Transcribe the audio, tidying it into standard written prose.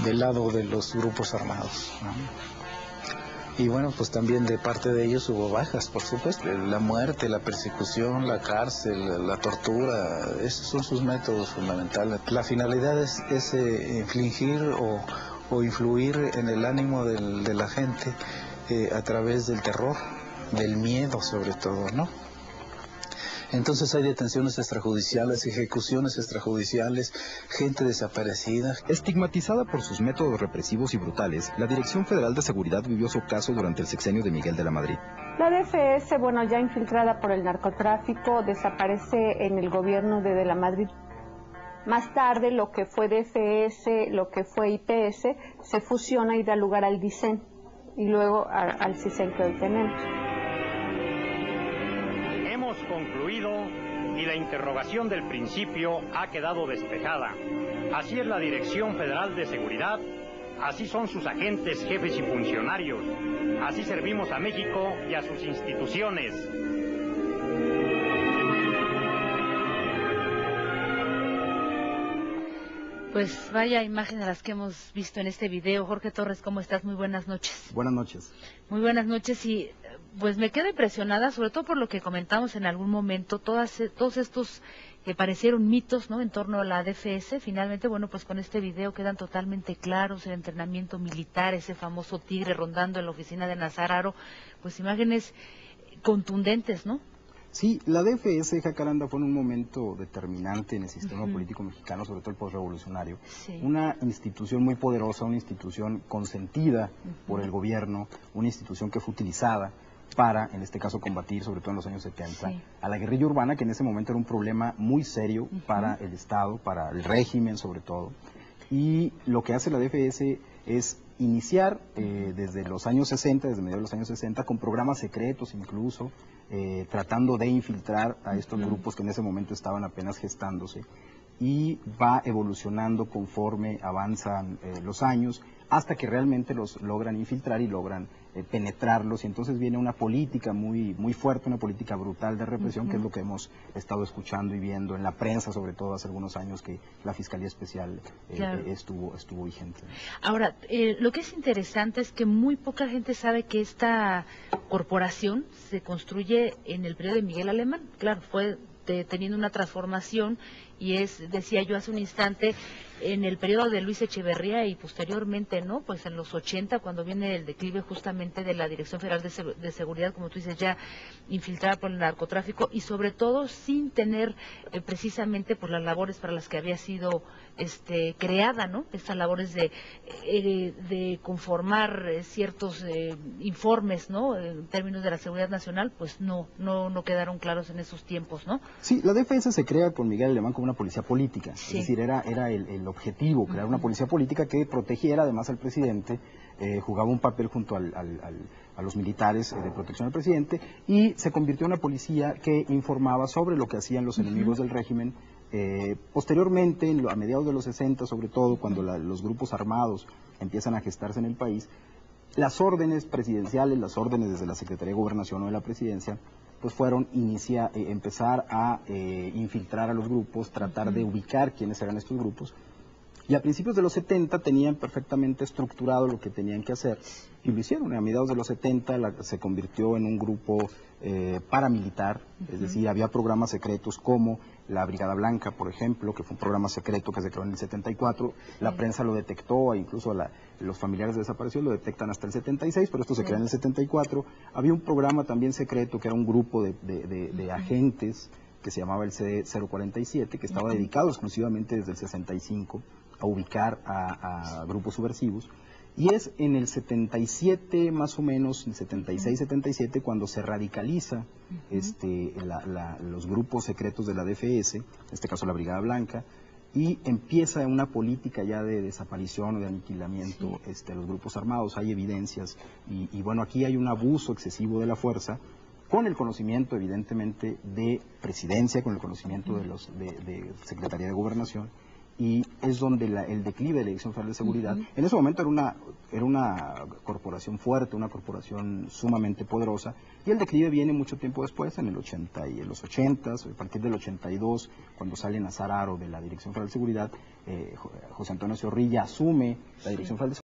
del lado de los grupos armados, ¿no? Y bueno, pues también de parte de ellos hubo bajas, por supuesto. La muerte, la persecución, la cárcel, la tortura, esos son sus métodos fundamentales. La finalidad es infligir o influir en el ánimo de la gente a través del terror, del miedo sobre todo, ¿no? Entonces hay detenciones extrajudiciales, ejecuciones extrajudiciales, gente desaparecida. Estigmatizada por sus métodos represivos y brutales, la Dirección Federal de Seguridad vivió su caso durante el sexenio de Miguel de la Madrid. La DFS, bueno, ya infiltrada por el narcotráfico, desaparece en el gobierno de la Madrid. Más tarde, lo que fue DFS, lo que fue IPS, se fusiona y da lugar al DICEN, y luego al CISEN que hoy tenemos. Hemos concluido y la interrogación del principio ha quedado despejada. Así es la Dirección Federal de Seguridad, así son sus agentes, jefes y funcionarios, así servimos a México y a sus instituciones. Pues vaya imagen a las que hemos visto en este video. Jorge Torres, ¿cómo estás? Muy buenas noches. Buenas noches. Muy buenas noches y pues me quedo impresionada, sobre todo por lo que comentamos en algún momento, todos estos que parecieron mitos, ¿no?, en torno a la DFS, finalmente, bueno, pues con este video quedan totalmente claros, el entrenamiento militar, ese famoso tigre rondando en la oficina de Nazar, pues imágenes contundentes, ¿no? Sí, la DFS, Jacaranda, fue en un momento determinante en el sistema político mexicano, sobre todo el posrevolucionario. Sí. Una institución muy poderosa, una institución consentida por el gobierno, una institución que fue utilizada para, en este caso, combatir, sobre todo en los años 70, a la guerrilla urbana, que en ese momento era un problema muy serio para el Estado, para el régimen sobre todo. Y lo que hace la DFS es iniciar desde los años 60, desde mediados de los años 60, con programas secretos incluso, tratando de infiltrar a estos grupos que en ese momento estaban apenas gestándose, y va evolucionando conforme avanzan los años, hasta que realmente los logran infiltrar y logran penetrarlos, y entonces viene una política muy fuerte, una política brutal de represión, que es lo que hemos estado escuchando y viendo en la prensa, sobre todo hace algunos años que la Fiscalía Especial estuvo vigente. Ahora, lo que es interesante es que muy poca gente sabe que esta corporación se construye en el periodo de Miguel Alemán. Claro, fue teniendo una transformación y decía yo hace un instante, en el periodo de Luis Echeverría y posteriormente, ¿no?, pues en los 80, cuando viene el declive justamente de la Dirección Federal de Seguridad, como tú dices, ya infiltrada por el narcotráfico y sobre todo sin tener precisamente por las labores para las que había sido creada, ¿no?, estas labores de conformar ciertos informes, ¿no?, en términos de la seguridad nacional, pues no quedaron claros en esos tiempos, ¿no? Sí, la DFS se crea con Miguel Alemán como una policía política, es decir, era el objetivo, crear una policía política que protegiera además al presidente, jugaba un papel junto a los militares de protección al presidente, y se convirtió en una policía que informaba sobre lo que hacían los enemigos del régimen. Posteriormente, a mediados de los 60, sobre todo, cuando los grupos armados empiezan a gestarse en el país, las órdenes presidenciales, las órdenes desde la Secretaría de Gobernación o de la Presidencia, pues fueron empezar a infiltrar a los grupos, tratar de ubicar quiénes eran estos grupos. Y a principios de los 70 tenían perfectamente estructurado lo que tenían que hacer, y lo hicieron. A mediados de los 70 se convirtió en un grupo paramilitar, es decir, había programas secretos como la Brigada Blanca, por ejemplo, que fue un programa secreto que se creó en el 74, la prensa lo detectó, e incluso los familiares de desaparecidos lo detectan hasta el 76, pero esto se crea en el 74. Había un programa también secreto que era un grupo de agentes que se llamaba el C-047, que estaba dedicado exclusivamente desde el 65 a ubicar a grupos subversivos, y es en el 77 más o menos, en 76-77, cuando se radicaliza los grupos secretos de la DFS, en este caso la Brigada Blanca, y empieza una política ya de desaparición o de aniquilamiento de los grupos armados. Hay evidencias, y bueno, aquí hay un abuso excesivo de la fuerza, con el conocimiento evidentemente de Presidencia, con el conocimiento de Secretaría de Gobernación, y es donde el declive de la Dirección Federal de Seguridad, en ese momento era una corporación fuerte, una corporación sumamente poderosa, y el declive viene mucho tiempo después, en los 80s, a partir del 82, cuando sale Nazar Haro de la Dirección Federal de Seguridad, José Antonio Zorrilla asume la Dirección Federal de